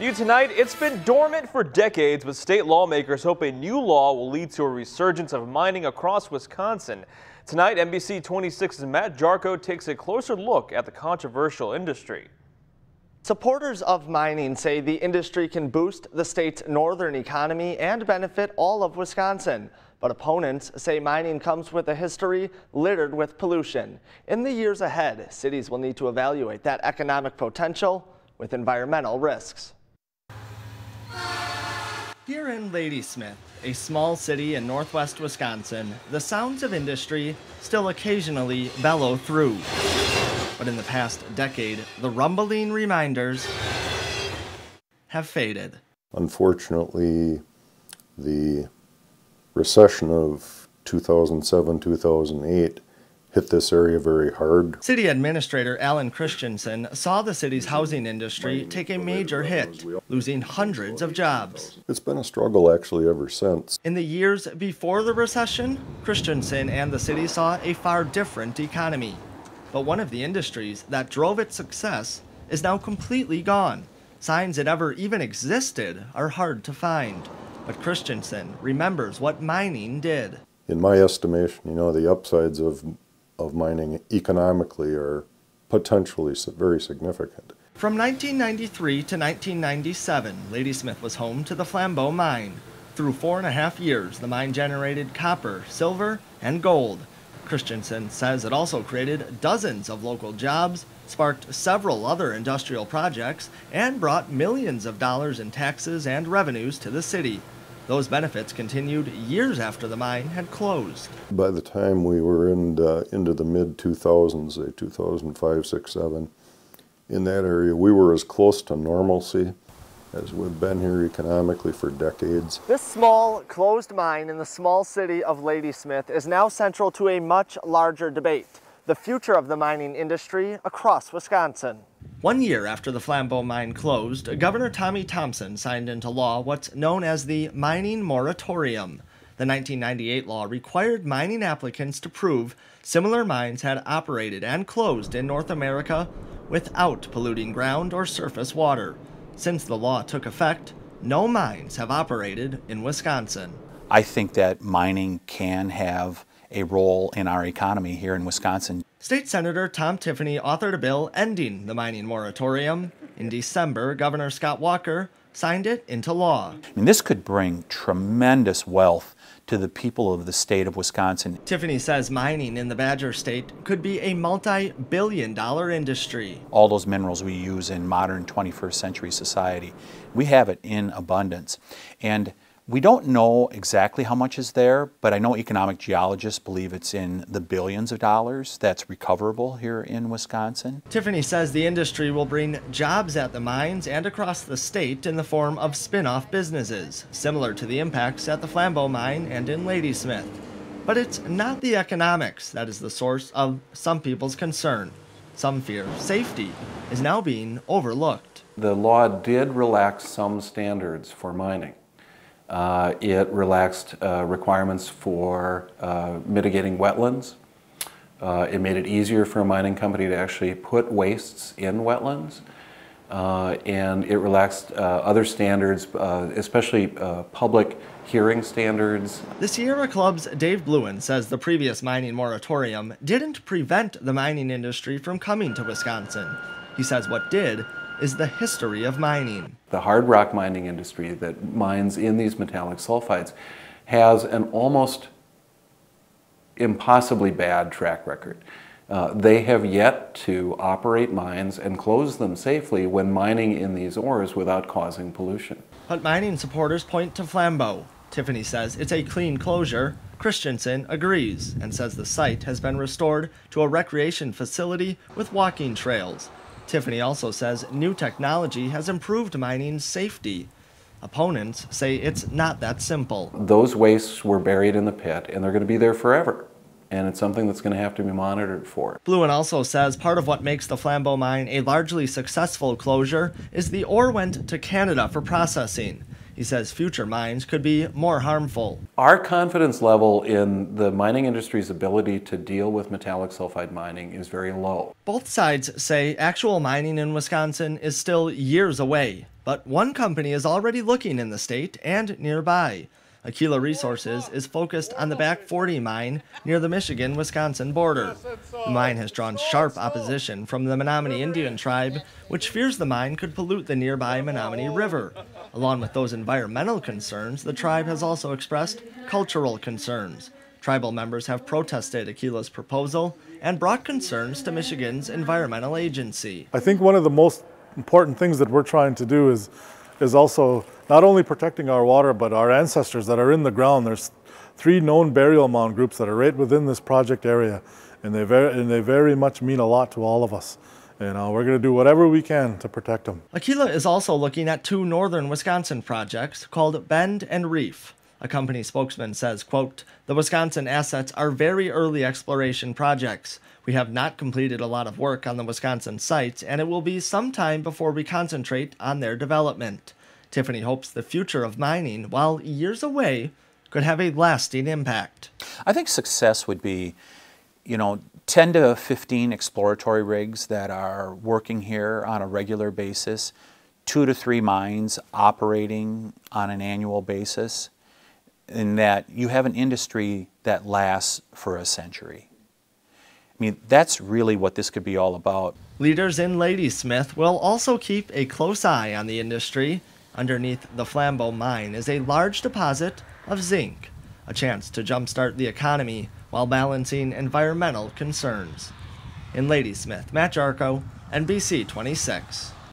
New tonight, it's been dormant for decades, but state lawmakers hope a new law will lead to a resurgence of mining across Wisconsin. Tonight, NBC 26's Matt Jarko takes a closer look at the controversial industry. Supporters of mining say the industry can boost the state's northern economy and benefit all of Wisconsin. But opponents say mining comes with a history littered with pollution. In the years ahead, cities will need to evaluate that economic potential with environmental risks. Here in Ladysmith, a small city in northwest Wisconsin, the sounds of industry still occasionally bellow through. But in the past decade, the rumbling reminders have faded. Unfortunately, the recession of 2007-2008 hit this area very hard. City Administrator Alan Christensen saw the city's housing industry take a major hit, losing hundreds of jobs. It's been a struggle actually ever since. In the years before the recession, Christensen and the city saw a far different economy. But one of the industries that drove its success is now completely gone. Signs it ever even existed are hard to find. But Christensen remembers what mining did. In my estimation, the upsides of mining economically are potentially very significant. From 1993 to 1997, Ladysmith was home to the Flambeau Mine. Through 4.5 years, the mine generated copper, silver, and gold. Christensen says it also created dozens of local jobs, sparked several other industrial projects, and brought millions of dollars in taxes and revenues to the city. Those benefits continued years after the mine had closed. By the time we were into the mid-2000s, say 2005, 6, 7, in that area, we were as close to normalcy as we've been here economically for decades. This small, closed mine in the small city of Ladysmith is now central to a much larger debate: the future of the mining industry across Wisconsin. 1 year after the Flambeau mine closed, Governor Tommy Thompson signed into law what's known as the Mining Moratorium. The 1998 law required mining applicants to prove similar mines had operated and closed in North America without polluting ground or surface water. Since the law took effect, no mines have operated in Wisconsin. I think that mining can have a role in our economy here in Wisconsin. State Senator Tom Tiffany authored a bill ending the mining moratorium. In December, Governor Scott Walker signed it into law. This could bring tremendous wealth to the people of the state of Wisconsin. Tiffany says mining in the Badger State could be a multi-billion-dollar industry. All those minerals we use in modern 21st century society, we have it in abundance. And we don't know exactly how much is there, but I know economic geologists believe it's in the billions of dollars that's recoverable here in Wisconsin. Tiffany says the industry will bring jobs at the mines and across the state in the form of spin-off businesses, similar to the impacts at the Flambeau mine and in Ladysmith. But it's not the economics that is the source of some people's concern. Some fear safety is now being overlooked. The law did relax some standards for mining. It relaxed requirements for mitigating wetlands. It made it easier for a mining company to actually put wastes in wetlands. And it relaxed other standards, especially public hearing standards. The Sierra Club's Dave Bluen says the previous mining moratorium didn't prevent the mining industry from coming to Wisconsin. He says what did is the history of mining. The hard rock mining industry that mines in these metallic sulfides has an almost impossibly bad track record. They have yet to operate mines and close them safely when mining in these ores without causing pollution. But mining supporters point to Flambeau. Tiffany says it's a clean closure. Christensen agrees and says the site has been restored to a recreation facility with walking trails. Tiffany also says new technology has improved mining's safety. Opponents say it's not that simple. Those wastes were buried in the pit and they're going to be there forever. And it's something that's going to have to be monitored for. Bluen also says part of what makes the Flambeau mine a largely successful closure is the ore went to Canada for processing. He He says future mines could be more harmful. Our confidence level in the mining industry's ability to deal with metallic sulfide mining is very low. Both sides say actual mining in Wisconsin is still years away, but one company is already looking in the state and nearby. Aquila Resources is focused on the Back 40 mine near the Michigan-Wisconsin border. The mine has drawn sharp opposition from the Menominee Indian tribe, which fears the mine could pollute the nearby Menominee River. Along with those environmental concerns, the tribe has also expressed cultural concerns. Tribal members have protested Aquila's proposal and brought concerns to Michigan's environmental agency. I think one of the most important things that we're trying to do is also not only protecting our water, but our ancestors that are in the ground. There's 3 known burial mound groups that are right within this project area, and they very much mean a lot to all of us. And we're going to do whatever we can to protect them. Aquila is also looking at 2 northern Wisconsin projects called Bend and Reef. A company spokesman says, quote, "The Wisconsin assets are very early exploration projects. We have not completed a lot of work on the Wisconsin sites, and it will be some time before we concentrate on their development." Tiffany hopes the future of mining, while years away, could have a lasting impact. I think success would be, 10 to 15 exploratory rigs that are working here on a regular basis, 2 to 3 mines operating on an annual basis, and that you have an industry that lasts for a century. I mean, that's really what this could be all about. Leaders in Ladysmith will also keep a close eye on the industry. Underneath the Flambeau mine is a large deposit of zinc, a chance to jumpstart the economy while balancing environmental concerns. In Ladysmith, Matt Jarko, NBC 26.